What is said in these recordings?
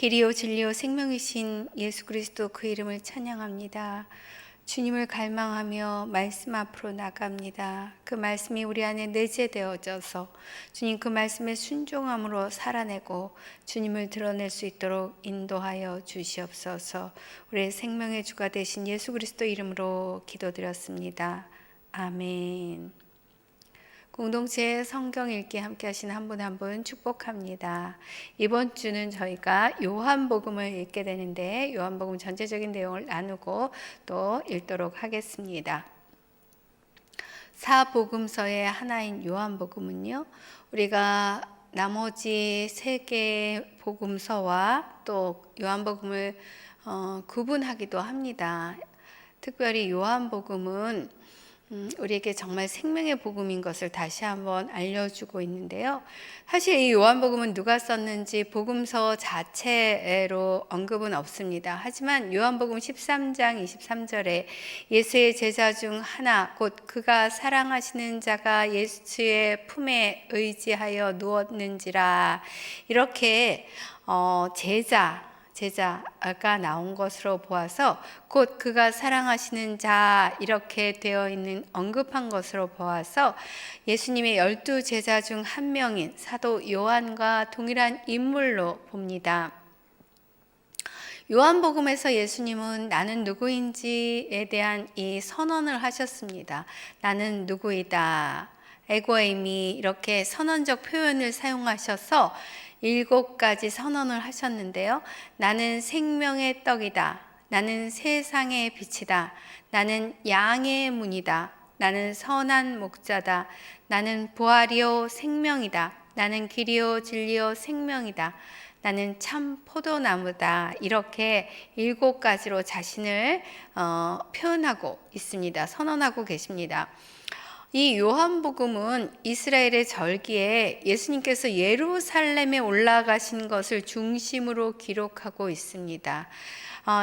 길이요 진리요 생명이신 예수 그리스도 그 이름을 찬양합니다. 주님을 갈망하며 말씀 앞으로 나갑니다. 그 말씀이 우리 안에 내재되어져서 주님 그 말씀에 순종함으로 살아내고 주님을 드러낼 수 있도록 인도하여 주시옵소서. 우리의 생명의 주가 되신 예수 그리스도 이름으로 기도드렸습니다. 아멘. 공동체 성경 읽기 함께 하시는 한 분 한 분 축복합니다. 이번 주는 저희가 요한복음을 읽게 되는데 요한복음 전체적인 내용을 나누고 또 읽도록 하겠습니다. 사복음서의 하나인 요한복음은요, 우리가 나머지 세 개의 복음서와 또 요한복음을 구분하기도 합니다. 특별히 요한복음은 우리에게 정말 생명의 복음인 것을 다시 한번 알려주고 있는데요. 사실 이 요한복음은 누가 썼는지 복음서 자체로 언급은 없습니다. 하지만 요한복음 13장 23절에 예수의 제자 중 하나 곧 그가 사랑하시는 자가 예수의 품에 의지하여 누웠는지라 이렇게 제자가 나온 것으로 보아서 곧 그가 사랑하시는 자 이렇게 되어 있는 언급한 것으로 보아서 예수님의 12 제자 중 한 명인 사도 요한과 동일한 인물로 봅니다. 요한복음에서 예수님은 나는 누구인지에 대한 이 선언을 하셨습니다. 나는 누구이다. 에고에이미 이렇게 선언적 표현을 사용하셔서 7가지 선언을 하셨는데요. 나는 생명의 떡이다. 나는 세상의 빛이다. 나는 양의 문이다. 나는 선한 목자다. 나는 부활이요 생명이다. 나는 길이요 진리요 생명이다. 나는 참 포도나무다. 이렇게 7가지로 자신을 표현하고 있습니다. 선언하고 계십니다. 이 요한복음은 이스라엘의 절기에 예수님께서 예루살렘에 올라가신 것을 중심으로 기록하고 있습니다.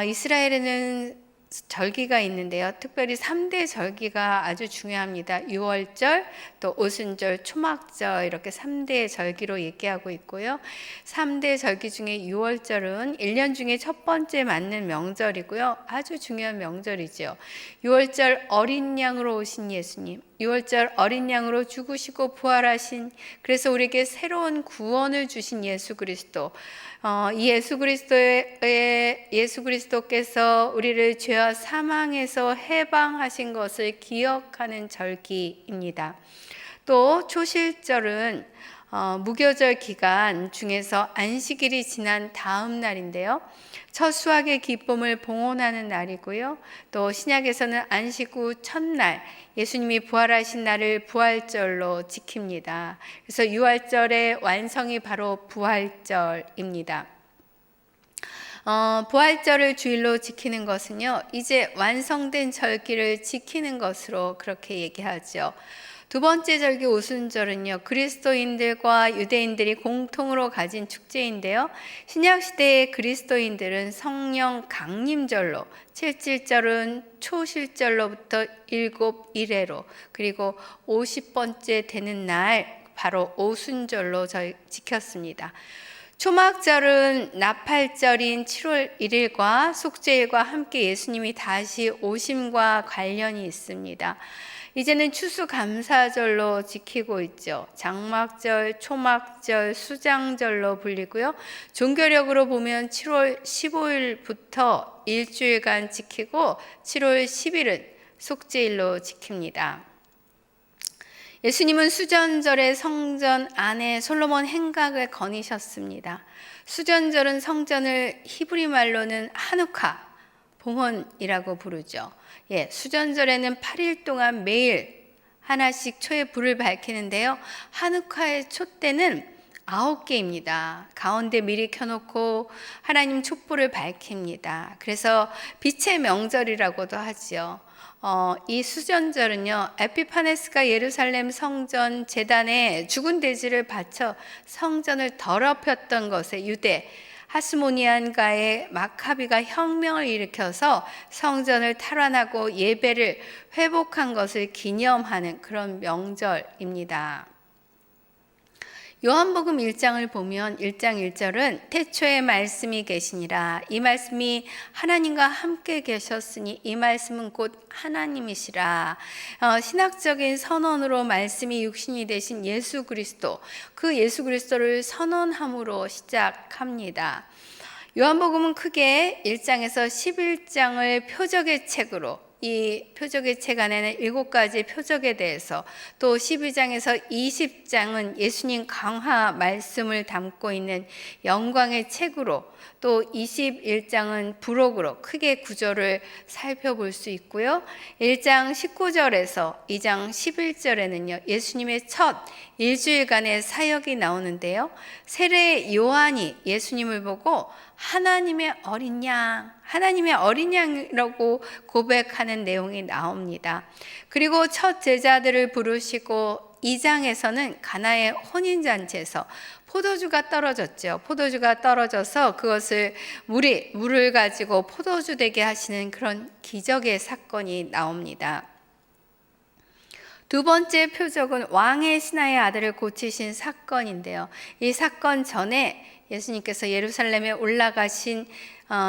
이스라엘에는 절기가 있는데요. 특별히 3대 절기가 아주 중요합니다. 유월절, 또 오순절, 초막절 이렇게 3대 절기로 얘기하고 있고요. 3대 절기 중에 유월절은 1년 중에 첫 번째 맞는 명절이고요. 아주 중요한 명절이죠. 유월절 어린 양으로 오신 예수님, 유월절 어린 양으로 죽으시고 부활하신, 그래서 우리에게 새로운 구원을 주신 예수 그리스도, 이 예수 그리스도께서 우리를 죄와 사망에서 해방하신 것을 기억하는 절기입니다. 또 초실절은 무교절 기간 중에서 안식일이 지난 다음 날인데요. 첫 수확의 기쁨을 봉헌하는 날이고요. 또 신약에서는 안식 후 첫날 예수님이 부활하신 날을 부활절로 지킵니다. 그래서 유월절의 완성이 바로 부활절입니다. 부활절을 주일로 지키는 것은요, 이제 완성된 절기를 지키는 것으로 그렇게 얘기하죠. 두 번째 절기 오순절은요, 그리스도인들과 유대인들이 공통으로 가진 축제인데요. 신약시대의 그리스도인들은 성령 강림절로, 77절은 초실절로부터 7일회로, 그리고 50번째 되는 날 바로 오순절로 지켰습니다. 초막절은 나팔절인 7월 1일과 속죄일과 함께 예수님이 다시 오심과 관련이 있습니다. 이제는 추수감사절로 지키고 있죠. 장막절, 초막절, 수장절로 불리고요. 종교력으로 보면 7월 15일부터 일주일간 지키고 7월 10일은 속죄일로 지킵니다. 예수님은 수전절에 성전 안에 솔로몬 행각을 거니셨습니다. 수전절은 성전을 히브리 말로는 하누카, 봉헌이라고 부르죠. 수전절에는 8일 동안 매일 하나씩 초에 불을 밝히는데요. 하누카의 촛대는 9개입니다. 가운데 미리 켜놓고 하나님 촛불을 밝힙니다. 그래서 빛의 명절이라고도 하죠. 이 수전절은요, 에피파네스가 예루살렘 성전 제단에 죽은 돼지를 바쳐 성전을 더럽혔던 것에 유대 하스모니안가의 마카비가 혁명을 일으켜서 성전을 탈환하고 예배를 회복한 것을 기념하는 그런 명절입니다. 요한복음 1장을 보면 1장 1절은 태초에 말씀이 계시니라. 이 말씀이 하나님과 함께 계셨으니 이 말씀은 곧 하나님이시라. 신학적인 선언으로 말씀이 육신이 되신 예수 그리스도, 그 예수 그리스도를 선언함으로 시작합니다. 요한복음은 크게 1장에서 11장을 표적의 책으로, 이 표적의 책 안에는 7가지 표적에 대해서, 또 12장에서 20장은 예수님 강화 말씀을 담고 있는 영광의 책으로, 또 21장은 부록으로 크게 구조를 살펴볼 수 있고요. 1장 19절에서 2장 11절에는요, 예수님의 첫 일주일간의 사역이 나오는데요. 세례 요한이 예수님을 보고 하나님의 어린 양, 하나님의 어린 양이라고 고백하는 내용이 나옵니다. 그리고 첫 제자들을 부르시고 2장에서는 가나의 혼인잔치에서 포도주가 떨어졌죠. 포도주가 떨어져서 그것을 물을 가지고 포도주 되게 하시는 그런 기적의 사건이 나옵니다. 두 번째 표적은 왕의 신하의 아들을 고치신 사건인데요. 이 사건 전에 예수님께서 예루살렘에 올라가신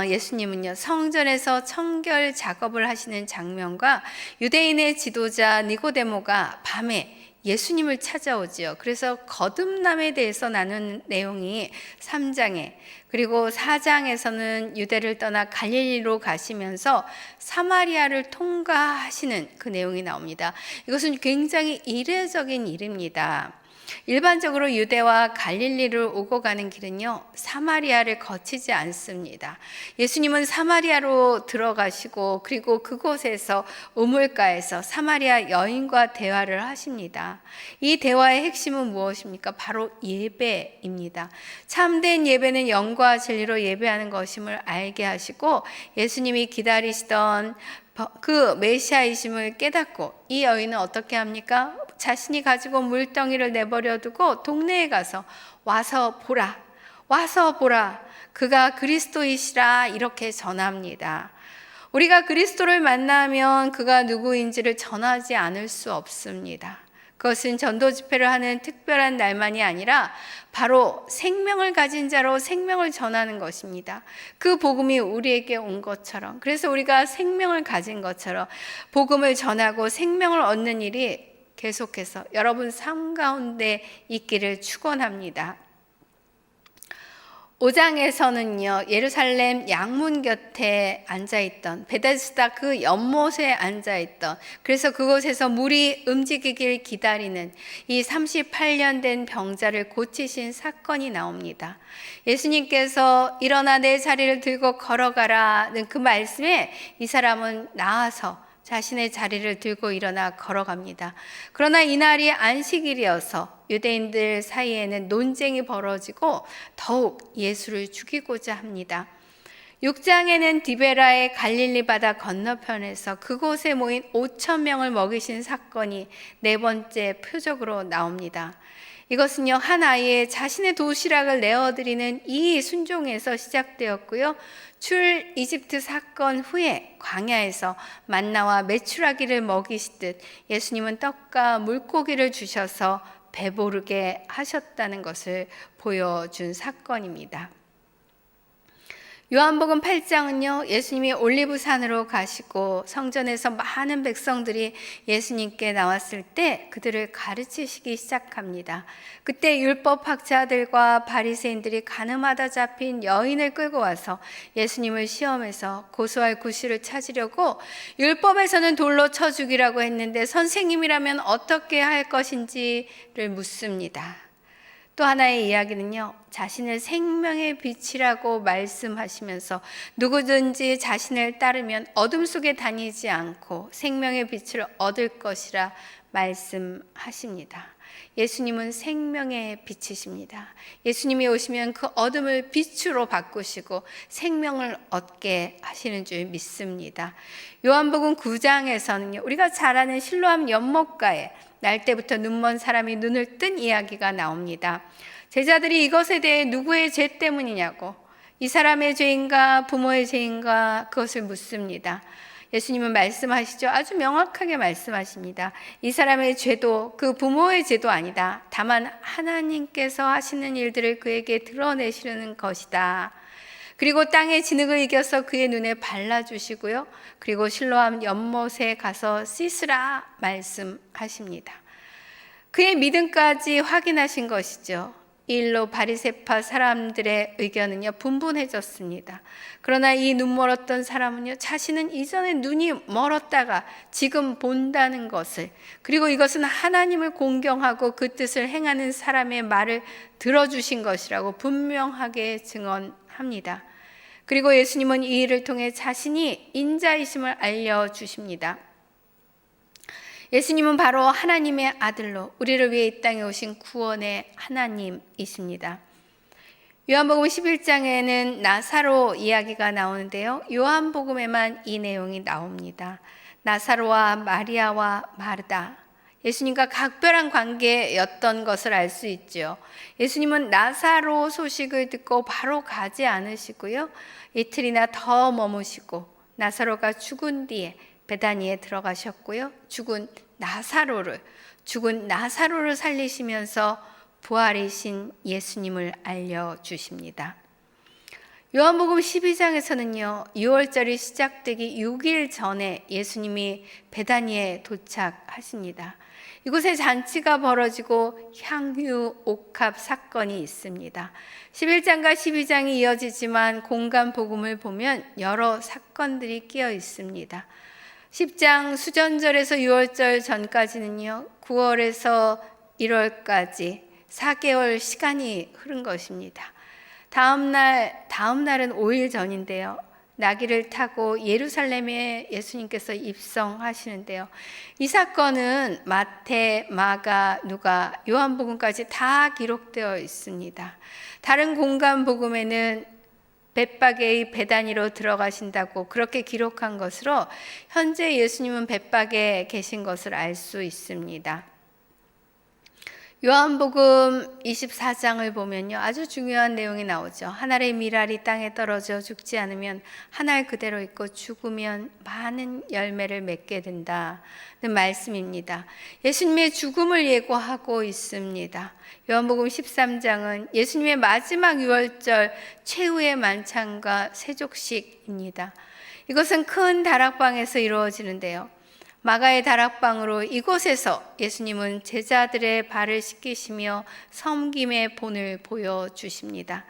예수님은요, 성전에서 청결 작업을 하시는 장면과 유대인의 지도자 니고데모가 밤에 예수님을 찾아오지요. 그래서 거듭남에 대해서 나눈 내용이 3장에, 그리고 4장에서는 유대를 떠나 갈릴리로 가시면서 사마리아를 통과하시는 그 내용이 나옵니다. 이것은 굉장히 이례적인 일입니다. 일반적으로 유대와 갈릴리를 오고 가는 길은요, 사마리아를 거치지 않습니다. 예수님은 사마리아로 들어가시고 그리고 그곳에서 우물가에서 사마리아 여인과 대화를 하십니다. 이 대화의 핵심은 무엇입니까? 바로 예배입니다. 참된 예배는 영과 진리로 예배하는 것임을 알게 하시고 예수님이 기다리시던 그 메시아이심을 깨닫고 이 여인은 어떻게 합니까? 자신이 가지고 물덩이를 내버려 두고 동네에 가서 와서 보라, 그가 그리스도이시라 이렇게 전합니다. 우리가 그리스도를 만나면 그가 누구인지를 전하지 않을 수 없습니다. 그것은 전도 집회를 하는 특별한 날만이 아니라 바로 생명을 가진 자로 생명을 전하는 것입니다. 그 복음이 우리에게 온 것처럼, 그래서 우리가 생명을 가진 것처럼 복음을 전하고 생명을 얻는 일이 계속해서 여러분 삶 가운데 있기를 축원합니다. 5장에서는요, 예루살렘 양문 곁에 앉아있던, 베데스다 그 연못에 앉아있던, 그래서 그곳에서 물이 움직이길 기다리는 이 38년 된 병자를 고치신 사건이 나옵니다. 예수님께서 일어나 내 자리를 들고 걸어가라는 그 말씀에 이 사람은 나와서 자신의 자리를 들고 일어나 걸어갑니다. 그러나 이날이 안식일이어서 유대인들 사이에는 논쟁이 벌어지고 더욱 예수를 죽이고자 합니다. 6장에는 디베라의 갈릴리 바다 건너편에서 그곳에 모인 5,000명을 먹이신 사건이 네 번째 표적으로 나옵니다. 이것은요, 한 아이의 자신의 도시락을 내어드리는 이 순종에서 시작되었고요. 출 이집트 사건 후에 광야에서 만나와 메추라기를 먹이시듯 예수님은 떡과 물고기를 주셔서 배부르게 하셨다는 것을 보여준 사건입니다. 요한복음 8장은요, 예수님이 올리브산으로 가시고 성전에서 많은 백성들이 예수님께 나왔을 때 그들을 가르치시기 시작합니다. 그때 율법학자들과 바리새인들이 가늠하다 잡힌 여인을 끌고 와서 예수님을 시험해서 고소할 구실을 찾으려고 율법에서는 돌로 쳐 죽이라고 했는데 선생님이라면 어떻게 할 것인지를 묻습니다. 또 하나의 이야기는요, 자신을 생명의 빛이라고 말씀하시면서 누구든지 자신을 따르면 어둠 속에 다니지 않고 생명의 빛을 얻을 것이라 말씀하십니다. 예수님은 생명의 빛이십니다. 예수님이 오시면 그 어둠을 빛으로 바꾸시고 생명을 얻게 하시는 줄 믿습니다. 요한복음 9장에서는요, 우리가 잘 아는 실로암 연못가에 날 때부터 눈먼 사람이 눈을 뜬 이야기가 나옵니다. 제자들이 이것에 대해 누구의 죄 때문이냐고, 이 사람의 죄인가 부모의 죄인가 그것을 묻습니다. 예수님은 말씀하시죠. 아주 명확하게 말씀하십니다. 이 사람의 죄도 그 부모의 죄도 아니다. 다만 하나님께서 하시는 일들을 그에게 드러내시려는 것이다. 그리고 땅의 진흙을 이겨서 그의 눈에 발라주시고요. 그리고 실로암 연못에 가서 씻으라 말씀하십니다. 그의 믿음까지 확인하신 것이죠. 이 일로 바리새파 사람들의 의견은요 분분해졌습니다. 그러나 이 눈멀었던 사람은요 자신은 이전에 눈이 멀었다가 지금 본다는 것을, 그리고 이것은 하나님을 공경하고 그 뜻을 행하는 사람의 말을 들어주신 것이라고 분명하게 증언합니다. 그리고 예수님은 이 일을 통해 자신이 인자이심을 알려주십니다. 예수님은 바로 하나님의 아들로 우리를 위해 이 땅에 오신 구원의 하나님이십니다. 요한복음 11장에는 나사로 이야기가 나오는데요. 요한복음에만 이 내용이 나옵니다. 나사로와 마리아와 마르다, 예수님과 각별한 관계였던 것을 알 수 있죠. 예수님은 나사로 소식을 듣고 바로 가지 않으시고요. 이틀이나 더 머무시고 나사로가 죽은 뒤에 베다니에 들어가셨고요. 죽은 나사로를 살리시면서 부활이신 예수님을 알려주십니다. 요한복음 12장에서는요. 6월절이 시작되기 6일 전에 예수님이 베다니에 도착하십니다. 이곳에 잔치가 벌어지고 향유 옥합 사건이 있습니다. 11장과 12장이 이어지지만 공간 복음을 보면 여러 사건들이 끼어 있습니다. 10장 수전절에서 6월절 전까지는요, 9월에서 1월까지 4개월 시간이 흐른 것입니다. 다음 날은 5일 전인데요. 나귀를 타고 예루살렘에 예수님께서 입성하시는데요. 이 사건은 마태, 마가, 누가, 요한복음까지 다 기록되어 있습니다. 다른 공간 복음에는 벳박의 베다니로 들어가신다고 그렇게 기록한 것으로 현재 예수님은 벳박에 계신 것을 알 수 있습니다. 요한복음 24장을 보면요, 아주 중요한 내용이 나오죠. 한 알의 밀알이 땅에 떨어져 죽지 않으면 한 알 그대로 있고 죽으면 많은 열매를 맺게 된다는 말씀입니다. 예수님의 죽음을 예고하고 있습니다. 요한복음 13장은 예수님의 마지막 유월절 최후의 만찬과 세족식입니다. 이것은 큰 다락방에서 이루어지는데요. 마가의 다락방으로 이곳에서 예수님은 제자들의 발을 씻기시며 섬김의 본을 보여주십니다.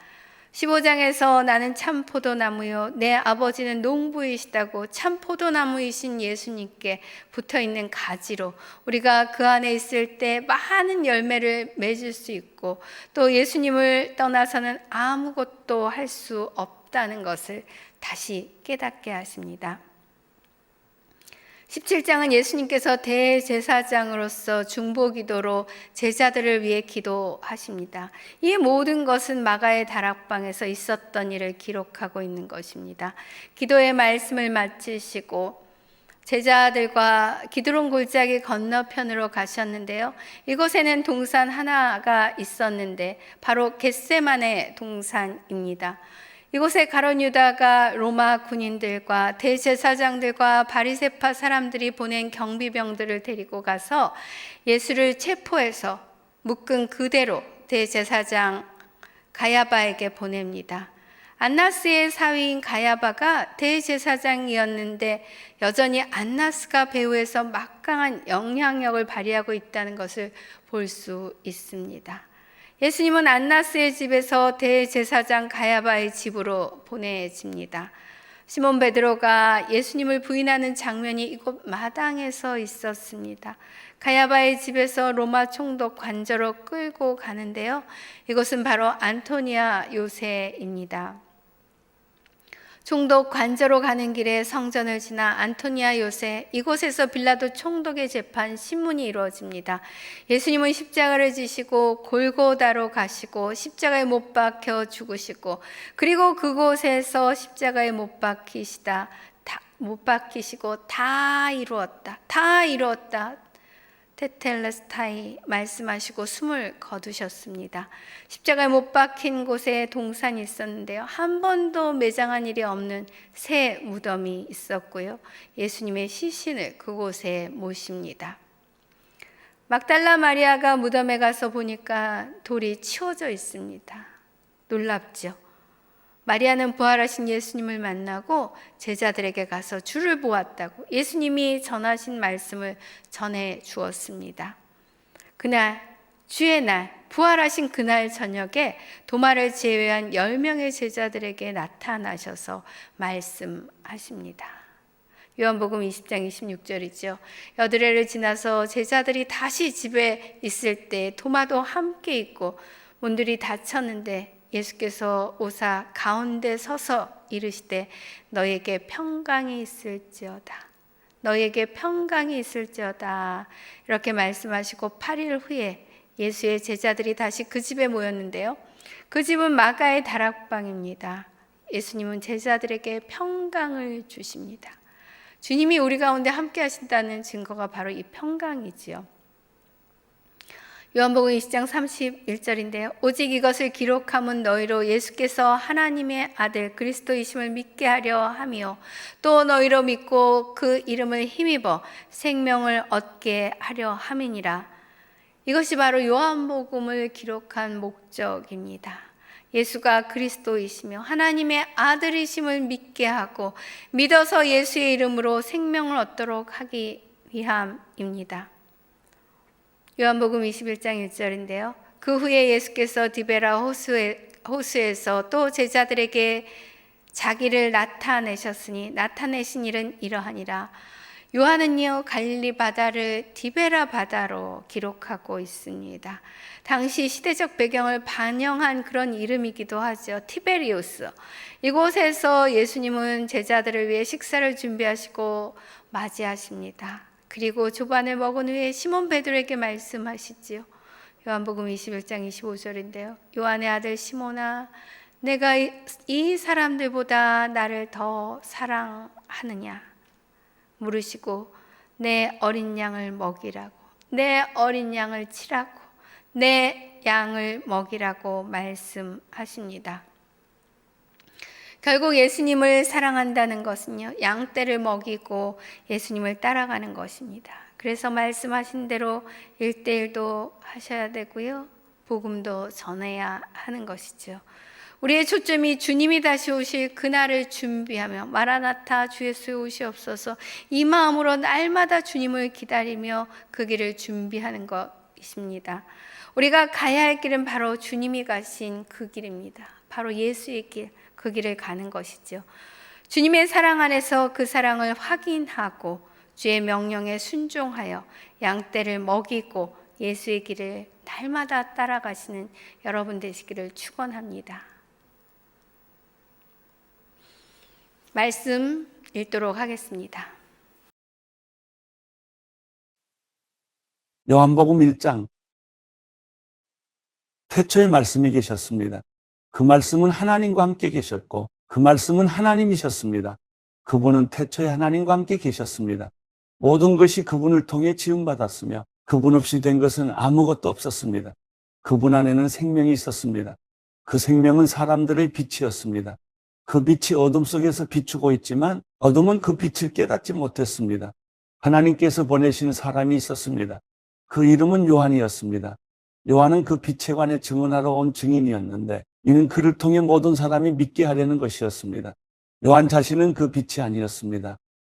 15장에서 나는 참 포도나무요 내 아버지는 농부이시다고 참 포도나무이신 예수님께 붙어있는 가지로 우리가 그 안에 있을 때 많은 열매를 맺을 수 있고 또 예수님을 떠나서는 아무것도 할 수 없다는 것을 다시 깨닫게 하십니다. 17장은 예수님께서 대제사장으로서 중보기도로 제자들을 위해 기도하십니다. 이 모든 것은 마가의 다락방에서 있었던 일을 기록하고 있는 것입니다. 기도의 말씀을 마치시고 제자들과 기드론 골짜기 건너편으로 가셨는데요. 이곳에는 동산 하나가 있었는데 바로 겟세마네 동산입니다. 이곳에 가룟 유다가 로마 군인들과 대제사장들과 바리새파 사람들이 보낸 경비병들을 데리고 가서 예수를 체포해서 묶은 그대로 대제사장 가야바에게 보냅니다. 안나스의 사위인 가야바가 대제사장이었는데 여전히 안나스가 배후에서 막강한 영향력을 발휘하고 있다는 것을 볼 수 있습니다. 예수님은 안나스의 집에서 대제사장 가야바의 집으로 보내집니다. 시몬 베드로가 예수님을 부인하는 장면이 이곳 마당에서 있었습니다. 가야바의 집에서 로마 총독 관저로 끌고 가는데요. 이곳은 바로 안토니아 요새입니다. 총독 관저로 가는 길에 성전을 지나 안토니아 요새, 이곳에서 빌라도 총독의 재판 신문이 이루어집니다. 예수님은 십자가를 지시고 골고다로 가시고 십자가에 못 박혀 죽으시고 그리고 그곳에서 십자가에 못 박히시고 다 이루었다. 테텔레스타이 말씀하시고 숨을 거두셨습니다. 십자가에 못 박힌 곳에 동산이 있었는데요. 한 번도 매장한 일이 없는 새 무덤이 있었고요. 예수님의 시신을 그곳에 모십니다. 막달라 마리아가 무덤에 가서 보니까 돌이 치워져 있습니다. 놀랍죠? 마리아는 부활하신 예수님을 만나고 제자들에게 가서 주를 보았다고 예수님이 전하신 말씀을 전해 주었습니다. 그날 주의 날 부활하신 그날 저녁에 도마를 제외한 10명의 제자들에게 나타나셔서 말씀하십니다. 요한복음 20장 26절이죠. 여드레를 지나서 제자들이 다시 집에 있을 때 도마도 함께 있고 문들이 닫혔는데 예수께서 오사 가운데 서서 이르시되 너에게 평강이 있을지어다. 너에게 평강이 있을지어다. 이렇게 말씀하시고 8일 후에 예수의 제자들이 다시 그 집에 모였는데요. 그 집은 마가의 다락방입니다. 예수님은 제자들에게 평강을 주십니다. 주님이 우리 가운데 함께 하신다는 증거가 바로 이 평강이지요. 요한복음 20장 31절인데요. 오직 이것을 기록함은 너희로 예수께서 하나님의 아들 그리스도이심을 믿게 하려 함이요 또 너희로 믿고 그 이름을 힘입어 생명을 얻게 하려 함이니라. 이것이 바로 요한복음을 기록한 목적입니다. 예수가 그리스도이시며 하나님의 아들이심을 믿게 하고 믿어서 예수의 이름으로 생명을 얻도록 하기 위함입니다. 요한복음 21장 1절인데요. 그 후에 예수께서 디베라 호수에서 또 제자들에게 자기를 나타내셨으니 나타내신 일은 이러하니라. 요한은요 갈릴리 바다를 디베라 바다로 기록하고 있습니다. 당시 시대적 배경을 반영한 그런 이름이기도 하죠. 티베리우스. 이곳에서 예수님은 제자들을 위해 식사를 준비하시고 맞이하십니다. 그리고 조반을 먹은 후에 시몬 베드로에게 말씀하시지요. 요한복음 21장 25절인데요. 요한의 아들 시몬아, 내가 이 사람들보다 나를 더 사랑하느냐 물으시고 내 어린 양을 먹이라고, 내 어린 양을 치라고, 내 양을 먹이라고 말씀하십니다. 결국 예수님을 사랑한다는 것은요, 양떼를 먹이고 예수님을 따라가는 것입니다. 그래서 말씀하신 대로 1:1도 하셔야 되고요, 복음도 전해야 하는 것이죠. 우리의 초점이 주님이 다시 오실 그날을 준비하며 마라나타 주 예수의 오시옵소서 이 마음으로 날마다 주님을 기다리며 그 길을 준비하는 것입니다. 우리가 가야 할 길은 바로 주님이 가신 그 길입니다. 바로 예수의 길, 그 길을 가는 것이죠. 주님의 사랑 안에서 그 사랑을 확인하고 주의 명령에 순종하여 양떼를 먹이고 예수의 길을 날마다 따라가시는 여러분 되시기를 축원합니다. 말씀 읽도록 하겠습니다. 요한복음 1장. 태초에 말씀이 계셨습니다. 그 말씀은 하나님과 함께 계셨고 그 말씀은 하나님이셨습니다. 그분은 태초에 하나님과 함께 계셨습니다. 모든 것이 그분을 통해 지음받았으며 그분 없이 된 것은 아무것도 없었습니다. 그분 안에는 생명이 있었습니다. 그 생명은 사람들의 빛이었습니다. 그 빛이 어둠 속에서 비추고 있지만 어둠은 그 빛을 깨닫지 못했습니다. 하나님께서 보내신 사람이 있었습니다. 그 이름은 요한이었습니다. 요한은 그 빛에 관해 증언하러 온 증인이었는데 이는 그를 통해 모든 사람이 믿게 하려는 것이었습니다. 요한 자신은 그 빛이 아니었습니다.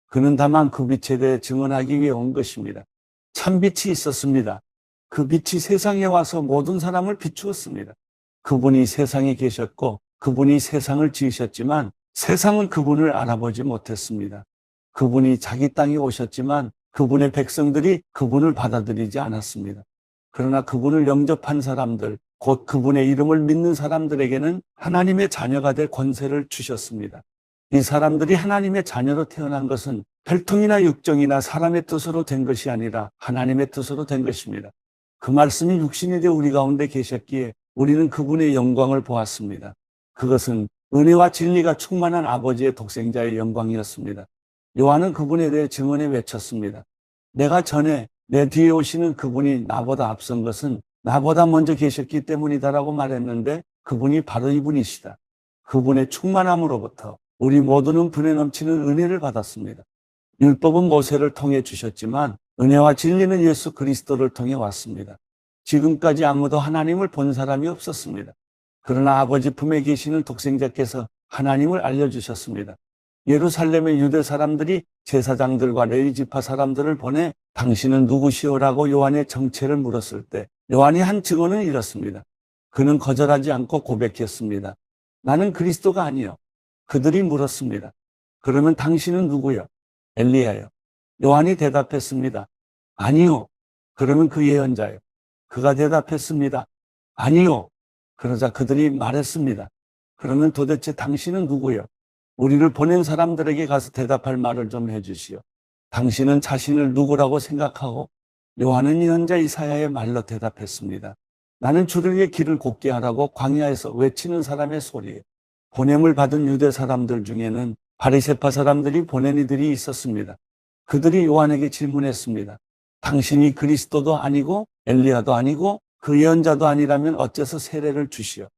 그는 다만 그 빛에 대해 증언하기 위해 온 것입니다. 참 빛이 있었습니다. 그 빛이 세상에 와서 모든 사람을 비추었습니다. 그분이 세상에 계셨고 그분이 세상을 지으셨지만 세상은 그분을 알아보지 못했습니다. 그분이 자기 땅에 오셨지만 그분의 백성들이 그분을 받아들이지 않았습니다. 그러나 그분을 영접한 사람들, 곧 그분의 이름을 믿는 사람들에게는 하나님의 자녀가 될 권세를 주셨습니다. 이 사람들이 하나님의 자녀로 태어난 것은 혈통이나 육정이나 사람의 뜻으로 된 것이 아니라 하나님의 뜻으로 된 것입니다. 그 말씀이 육신이 되어 우리 가운데 계셨기에 우리는 그분의 영광을 보았습니다. 그것은 은혜와 진리가 충만한 아버지의 독생자의 영광이었습니다. 요한은 그분에 대해 증언해 외쳤습니다. 내가 전에 내 뒤에 오시는 그분이 나보다 앞선 것은 나보다 먼저 계셨기 때문이다라고 말했는데 그분이 바로 이분이시다. 그분의 충만함으로부터 우리 모두는 분에 넘치는 은혜를 받았습니다. 율법은 모세를 통해 주셨지만 은혜와 진리는 예수 그리스도를 통해 왔습니다. 지금까지 아무도 하나님을 본 사람이 없었습니다. 그러나 아버지 품에 계시는 독생자께서 하나님을 알려주셨습니다. 예루살렘의 유대 사람들이 제사장들과 레위 지파 사람들을 보내 당신은 누구시오라고 요한의 정체를 물었을 때 요한이 한 증언은 이렇습니다. 그는 거절하지 않고 고백했습니다. 나는 그리스도가 아니요. 그들이 물었습니다. 그러면 당신은 누구요? 엘리야요. 요한이 대답했습니다. 아니요. 그러면 그 예언자요. 그가 대답했습니다. 아니요. 그러자 그들이 말했습니다. 그러면 도대체 당신은 누구요? 우리를 보낸 사람들에게 가서 대답할 말을 좀 해주시오. 당신은 자신을 누구라고 생각하고? 요한은 예언자 이사야의 말로 대답했습니다. 나는 주를 길을 곱게 하라고 광야에서 외치는 사람의 소리예요. 보냄을 받은 유대 사람들 중에는 바리새파 사람들이 보낸 이들이 있었습니다. 그들이 요한에게 질문했습니다. 당신이 그리스도도 아니고 엘리야도 아니고 그 예언자도 아니라면 어째서 세례를 주시오?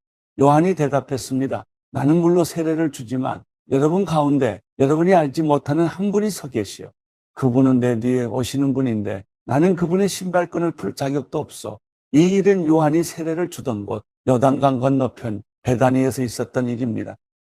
요한이 대답했습니다. 나는 물론 세례를 주지만 여러분 가운데 여러분이 알지 못하는 한 분이 서 계시오. 그분은 내 뒤에 오시는 분인데 나는 그분의 신발끈을 풀 자격도 없어. 이 일은 요한이 세례를 주던 곳 요단강 건너편 베다니에서 있었던 일입니다.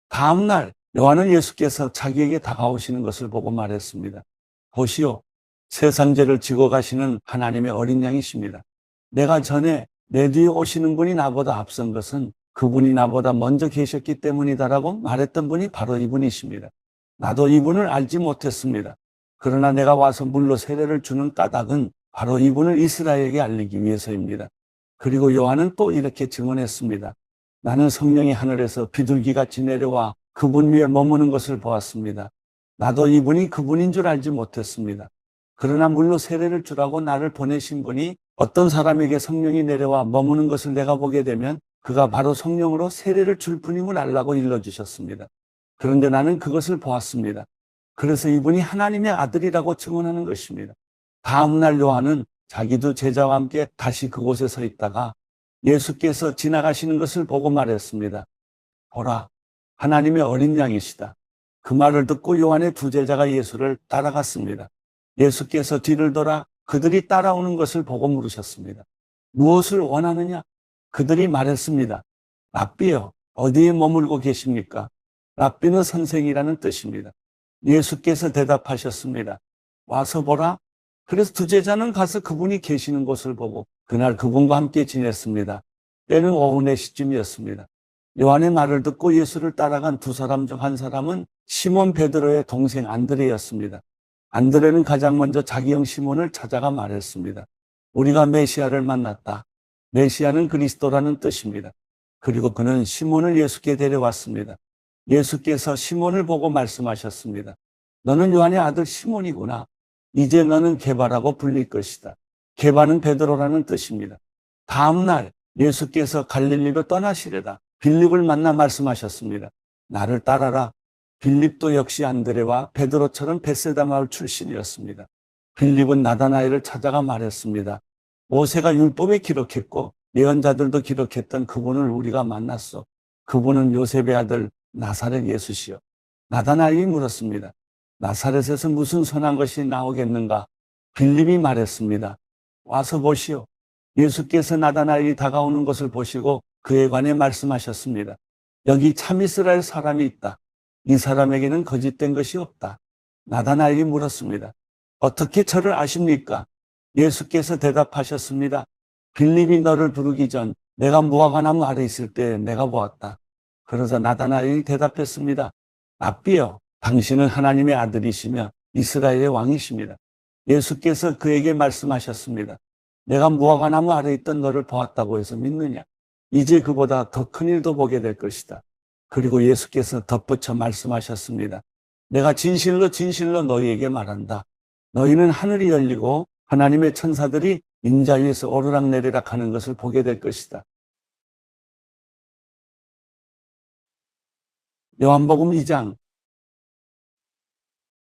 다음 날 요한은 예수께서 자기에게 다가오시는 것을 보고 말했습니다. 보시오, 세상 죄를 지고 가시는 하나님의 어린 양이십니다. 내가 전에 내 뒤에 오시는 분이 나보다 앞선 것은 그분이 나보다 먼저 계셨기 때문이다라고 말했던 분이 바로 이분이십니다. 나도 이분을 알지 못했습니다. 그러나 내가 와서 물로 세례를 주는 까닭은 바로 이분을 이스라엘에게 알리기 위해서입니다. 그리고 요한은 또 이렇게 증언했습니다. 나는 성령이 하늘에서 비둘기같이 내려와 그분 위에 머무는 것을 보았습니다. 나도 이분이 그분인 줄 알지 못했습니다. 그러나 물로 세례를 주라고 나를 보내신 분이 어떤 사람에게 성령이 내려와 머무는 것을 내가 보게 되면 그가 바로 성령으로 세례를 줄 분임을 알라고 일러주셨습니다. 그런데 나는 그것을 보았습니다. 그래서 이분이 하나님의 아들이라고 증언하는 것입니다. 다음 날 요한은 자기도 제자와 함께 다시 그곳에 서 있다가 예수께서 지나가시는 것을 보고 말했습니다. 보라, 하나님의 어린 양이시다. 그 말을 듣고 요한의 두 제자가 예수를 따라갔습니다. 예수께서 뒤를 돌아 그들이 따라오는 것을 보고 물으셨습니다. 무엇을 원하느냐? 그들이 말했습니다. 랍비여, 어디에 머물고 계십니까? 랍비는 선생이라는 뜻입니다. 예수께서 대답하셨습니다. 와서 보라. 그래서 두 제자는 가서 그분이 계시는 곳을 보고 그날 그분과 함께 지냈습니다. 때는 오후 4시쯤이었습니다. 요한의 말을 듣고 예수를 따라간 두 사람 중 한 사람은 시몬 베드로의 동생 안드레였습니다. 안드레는 가장 먼저 자기 형 시몬을 찾아가 말했습니다. 우리가 메시아를 만났다. 메시아는 그리스도라는 뜻입니다. 그리고 그는 시몬을 예수께 데려왔습니다. 예수께서 시몬을 보고 말씀하셨습니다. 너는 요한의 아들 시몬이구나. 이제 너는 게바라고 불릴 것이다. 게바는 베드로라는 뜻입니다. 다음 날 예수께서 갈릴리로 떠나시려다 빌립을 만나 말씀하셨습니다. 나를 따라라. 빌립도 역시 안드레와 베드로처럼 벳세다 마을 출신이었습니다. 빌립은 나다나엘을 찾아가 말했습니다. 모세가 율법에 기록했고 예언자들도 기록했던 그분을 우리가 만났소. 그분은 요셉의 아들 나사렛 예수시요. 나다나엘이 물었습니다. 나사렛에서 무슨 선한 것이 나오겠는가? 빌립이 말했습니다. 와서 보시오. 예수께서 나다나엘이 다가오는 것을 보시고 그에 관해 말씀하셨습니다. 여기 참 이스라엘 사람이 있다. 이 사람에게는 거짓된 것이 없다. 나다나엘이 물었습니다. 어떻게 저를 아십니까? 예수께서 대답하셨습니다. 빌립이 너를 부르기 전 내가 무화과나무 아래 있을 때 내가 보았다. 그러자 나다나엘이 대답했습니다. 랍비여, 당신은 하나님의 아들이시며 이스라엘의 왕이십니다. 예수께서 그에게 말씀하셨습니다. 내가 무화과나무 아래 있던 너를 보았다고 해서 믿느냐? 이제 그보다 더 큰 일도 보게 될 것이다. 그리고 예수께서 덧붙여 말씀하셨습니다. 내가 진실로 진실로 너희에게 말한다. 너희는 하늘이 열리고 하나님의 천사들이 인자 위에서 오르락내리락 하는 것을 보게 될 것이다. 요한복음 2장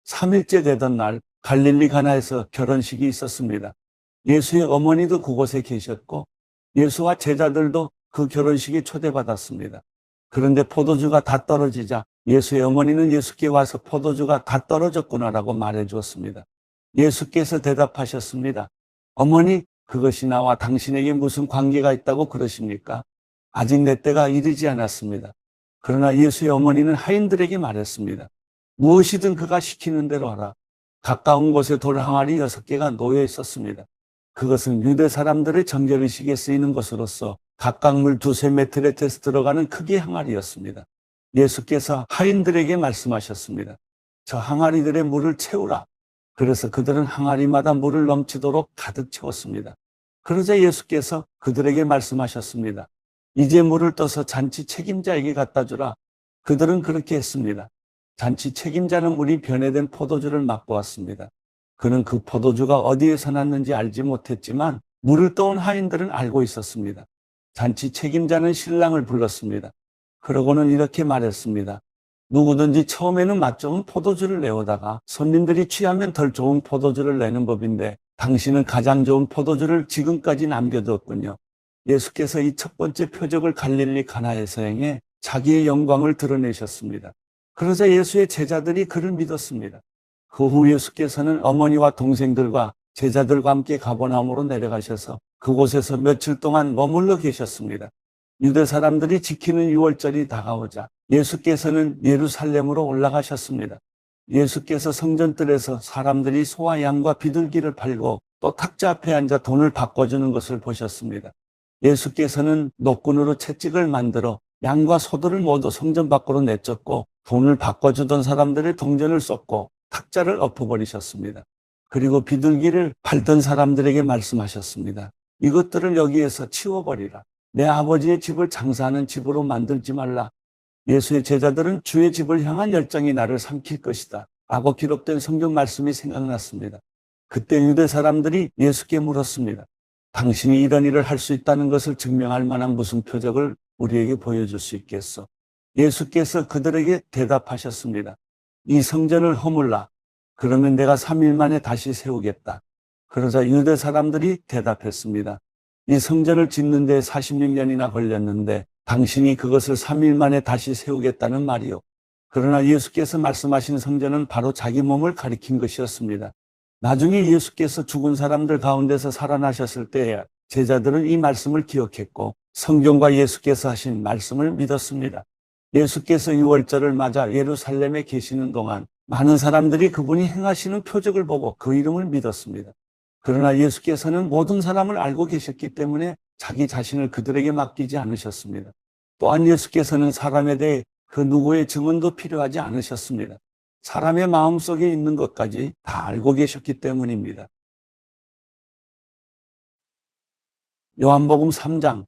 3일째 되던 날 갈릴리 가나에서 결혼식이 있었습니다. 예수의 어머니도 그곳에 계셨고 예수와 제자들도 그 결혼식에 초대받았습니다. 그런데 포도주가 다 떨어지자 예수의 어머니는 예수께 와서 포도주가 다 떨어졌구나라고 말해 주었습니다. 예수께서 대답하셨습니다. 어머니, 그것이 나와 당신에게 무슨 관계가 있다고 그러십니까? 아직 내 때가 이르지 않았습니다. 그러나 예수의 어머니는 하인들에게 말했습니다. 무엇이든 그가 시키는 대로 하라. 가까운 곳에 돌 항아리 6개가 놓여 있었습니다. 그것은 유대 사람들의 정결의식에 쓰이는 것으로서 각각 물 2-3메트에 들어가는 크기의 항아리였습니다. 예수께서 하인들에게 말씀하셨습니다. 저 항아리들의 물을 채우라. 그래서 그들은 항아리마다 물을 넘치도록 가득 채웠습니다. 그러자 예수께서 그들에게 말씀하셨습니다. 이제 물을 떠서 잔치 책임자에게 갖다 주라. 그들은 그렇게 했습니다. 잔치 책임자는 물이 변해된 포도주를 맛보았습니다. 그는 그 포도주가 어디에서 났는지 알지 못했지만 물을 떠온 하인들은 알고 있었습니다. 잔치 책임자는 신랑을 불렀습니다. 그러고는 이렇게 말했습니다. 누구든지 처음에는 맛 좋은 포도주를 내오다가 손님들이 취하면 덜 좋은 포도주를 내는 법인데 당신은 가장 좋은 포도주를 지금까지 남겨두었군요. 예수께서 이 첫 번째 표적을 갈릴리 가나에서 행해 자기의 영광을 드러내셨습니다. 그러자 예수의 제자들이 그를 믿었습니다. 그 후 예수께서는 어머니와 동생들과 제자들과 함께 가버나움으로 내려가셔서 그곳에서 며칠 동안 머물러 계셨습니다. 유대 사람들이 지키는 유월절이 다가오자 예수께서는 예루살렘으로 올라가셨습니다. 예수께서 성전뜰에서 사람들이 소와 양과 비둘기를 팔고 또 탁자 앞에 앉아 돈을 바꿔주는 것을 보셨습니다. 예수께서는 노끈으로 채찍을 만들어 양과 소들을 모두 성전 밖으로 내쫓고 돈을 바꿔주던 사람들의 동전을 쏟고 탁자를 엎어버리셨습니다. 그리고 비둘기를 팔던 사람들에게 말씀하셨습니다. 이것들을 여기에서 치워버리라. 내 아버지의 집을 장사하는 집으로 만들지 말라. 예수의 제자들은 주의 집을 향한 열정이 나를 삼킬 것이다 라고 기록된 성경 말씀이 생각났습니다. 그때 유대 사람들이 예수께 물었습니다. 당신이 이런 일을 할 수 있다는 것을 증명할 만한 무슨 표적을 우리에게 보여줄 수 있겠소? 예수께서 그들에게 대답하셨습니다. 이 성전을 허물라. 그러면 내가 3일 만에 다시 세우겠다. 그러자 유대 사람들이 대답했습니다. 이 성전을 짓는 데 46년이나 걸렸는데 당신이 그것을 3일 만에 다시 세우겠다는 말이요. 그러나 예수께서 말씀하신 성전은 바로 자기 몸을 가리킨 것이었습니다. 나중에 예수께서 죽은 사람들 가운데서 살아나셨을 때 제자들은 이 말씀을 기억했고 성경과 예수께서 하신 말씀을 믿었습니다. 예수께서 유월절을 맞아 예루살렘에 계시는 동안 많은 사람들이 그분이 행하시는 표적을 보고 그 이름을 믿었습니다. 그러나 예수께서는 모든 사람을 알고 계셨기 때문에 자기 자신을 그들에게 맡기지 않으셨습니다. 또한 예수께서는 사람에 대해 그 누구의 증언도 필요하지 않으셨습니다. 사람의 마음속에 있는 것까지 다 알고 계셨기 때문입니다. 요한복음 3장.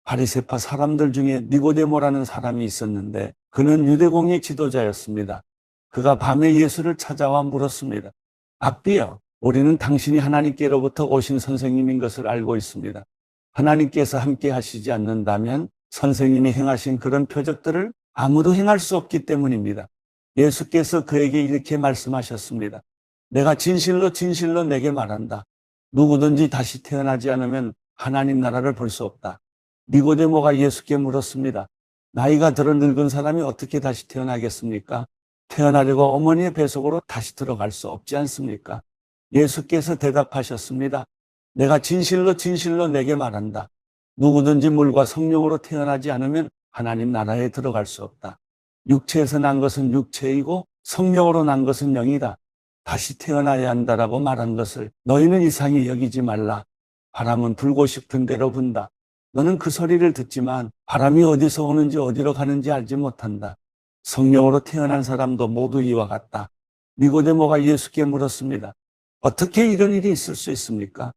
바리새파 사람들 중에 니고데모라는 사람이 있었는데 그는 유대공의 지도자였습니다. 그가 밤에 예수를 찾아와 물었습니다. 랍비여, 우리는 당신이 하나님께로부터 오신 선생님인 것을 알고 있습니다. 하나님께서 함께 하시지 않는다면 선생님이 행하신 그런 표적들을 아무도 행할 수 없기 때문입니다. 예수께서 그에게 이렇게 말씀하셨습니다. 내가 진실로 진실로 내게 말한다. 누구든지 다시 태어나지 않으면 하나님 나라를 볼 수 없다. 니고데모가 예수께 물었습니다. 나이가 들어 늙은 사람이 어떻게 다시 태어나겠습니까? 태어나려고 어머니의 뱃속으로 다시 들어갈 수 없지 않습니까? 예수께서 대답하셨습니다. 내가 진실로 진실로 내게 말한다. 누구든지 물과 성령으로 태어나지 않으면 하나님 나라에 들어갈 수 없다. 육체에서 난 것은 육체이고 성령으로 난 것은 영이다. 다시 태어나야 한다라고 말한 것을 너희는 이상히 여기지 말라. 바람은 불고 싶은 대로 분다. 너는 그 소리를 듣지만 바람이 어디서 오는지 어디로 가는지 알지 못한다. 성령으로 태어난 사람도 모두 이와 같다. 니고데모가 예수께 물었습니다. 어떻게 이런 일이 있을 수 있습니까?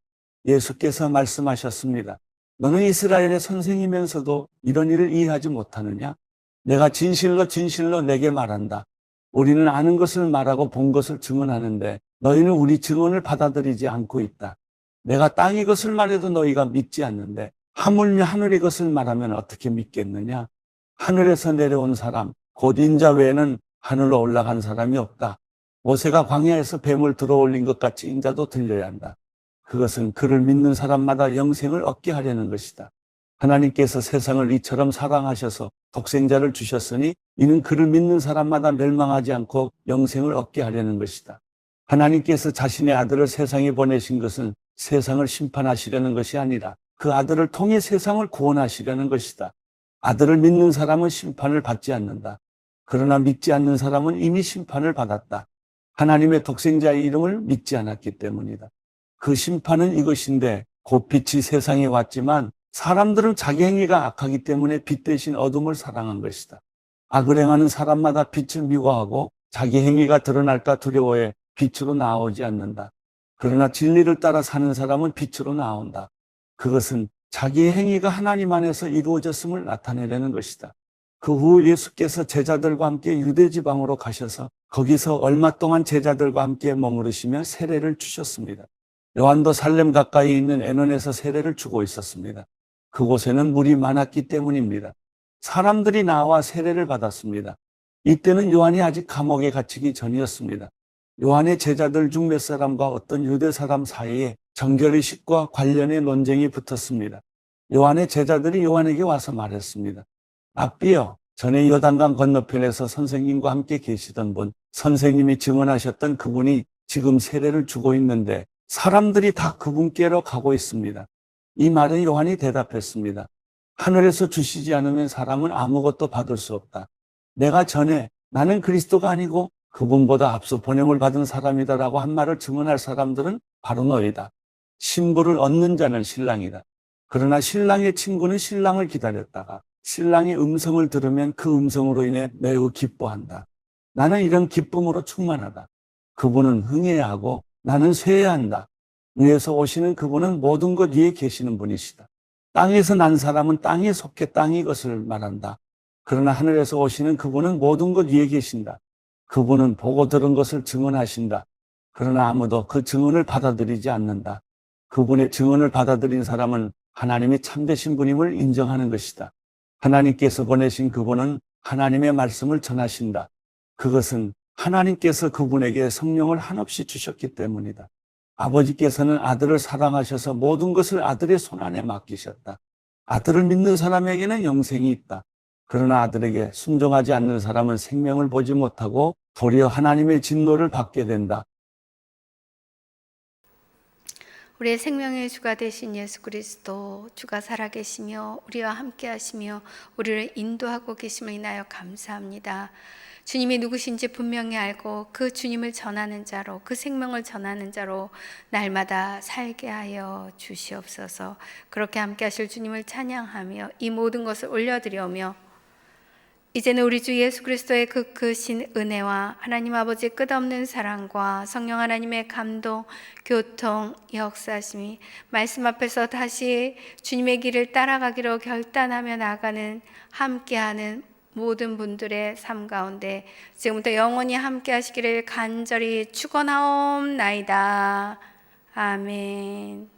예수께서 말씀하셨습니다. 너는 이스라엘의 선생이면서도 이런 일을 이해하지 못하느냐? 내가 진실로 진실로 내게 말한다. 우리는 아는 것을 말하고 본 것을 증언하는데 너희는 우리 증언을 받아들이지 않고 있다. 내가 땅의 것을 말해도 너희가 믿지 않는데 하물며 하늘의 것을 말하면 어떻게 믿겠느냐? 하늘에서 내려온 사람, 곧 인자 외에는 하늘로 올라간 사람이 없다. 모세가 광야에서 뱀을 들어올린 것 같이 인자도 들려야 한다. 그것은 그를 믿는 사람마다 영생을 얻게 하려는 것이다. 하나님께서 세상을 이처럼 사랑하셔서 독생자를 주셨으니 이는 그를 믿는 사람마다 멸망하지 않고 영생을 얻게 하려는 것이다. 하나님께서 자신의 아들을 세상에 보내신 것은 세상을 심판하시려는 것이 아니라 그 아들을 통해 세상을 구원하시려는 것이다. 아들을 믿는 사람은 심판을 받지 않는다. 그러나 믿지 않는 사람은 이미 심판을 받았다. 하나님의 독생자의 이름을 믿지 않았기 때문이다. 그 심판은 이것인데 곧 빛이 세상에 왔지만 사람들은 자기 행위가 악하기 때문에 빛 대신 어둠을 사랑한 것이다. 악을 행하는 사람마다 빛을 미워하고 자기 행위가 드러날까 두려워해 빛으로 나오지 않는다. 그러나 진리를 따라 사는 사람은 빛으로 나온다. 그것은 자기의 행위가 하나님 안에서 이루어졌음을 나타내려는 것이다. 그 후 예수께서 제자들과 함께 유대 지방으로 가셔서 거기서 얼마 동안 제자들과 함께 머무르시며 세례를 주셨습니다. 요한도 살렘 가까이 있는 에논에서 세례를 주고 있었습니다. 그곳에는 물이 많았기 때문입니다. 사람들이 나와 세례를 받았습니다. 이때는 요한이 아직 감옥에 갇히기 전이었습니다. 요한의 제자들 중 몇 사람과 어떤 유대 사람 사이에 정결의식과 관련의 논쟁이 붙었습니다. 요한의 제자들이 요한에게 와서 말했습니다. 랍비여, 전에 요단강 건너편에서 선생님과 함께 계시던 분, 선생님이 증언하셨던 그분이 지금 세례를 주고 있는데 사람들이 다 그분께로 가고 있습니다. 이 말에 요한이 대답했습니다. 하늘에서 주시지 않으면 사람은 아무것도 받을 수 없다. 내가 전에 나는 그리스도가 아니고 그분보다 앞서 번영을 받은 사람이다라고 한 말을 증언할 사람들은 바로 너희다. 신부를 얻는 자는 신랑이다. 그러나 신랑의 친구는 신랑을 기다렸다가 신랑의 음성을 들으면 그 음성으로 인해 매우 기뻐한다. 나는 이런 기쁨으로 충만하다. 그분은 흥해야 하고 나는 쇠해야 한다. 위에서 오시는 그분은 모든 것 위에 계시는 분이시다. 땅에서 난 사람은 땅에 속해 땅이 것을 말한다. 그러나 하늘에서 오시는 그분은 모든 것 위에 계신다. 그분은 보고 들은 것을 증언하신다. 그러나 아무도 그 증언을 받아들이지 않는다. 그분의 증언을 받아들인 사람은 하나님이 참되신 분임을 인정하는 것이다. 하나님께서 보내신 그분은 하나님의 말씀을 전하신다. 그것은 하나님께서 그분에게 성령을 한없이 주셨기 때문이다. 아버지께서는 아들을 사랑하셔서 모든 것을 아들의 손안에 맡기셨다. 아들을 믿는 사람에게는 영생이 있다. 그러나 아들에게 순종하지 않는 사람은 생명을 보지 못하고 도리어 하나님의 진노를 받게 된다. 우리의 생명의 주가 되신 예수 그리스도, 주가 살아계시며 우리와 함께 하시며 우리를 인도하고 계심을 인하여 감사합니다. 주님이 누구신지 분명히 알고 그 주님을 전하는 자로, 그 생명을 전하는 자로 날마다 살게 하여 주시옵소서. 그렇게 함께 하실 주님을 찬양하며 이 모든 것을 올려드려오며 이제는 우리 주 예수 그리스도의 그 크신 은혜와 하나님 아버지의 끝없는 사랑과 성령 하나님의 감동, 교통, 역사심이 말씀 앞에서 다시 주님의 길을 따라가기로 결단하며 나아가는 함께하는 모든 분들의 삶 가운데 지금부터 영원히 함께 하시기를 간절히 축원하옵나이다. 아멘.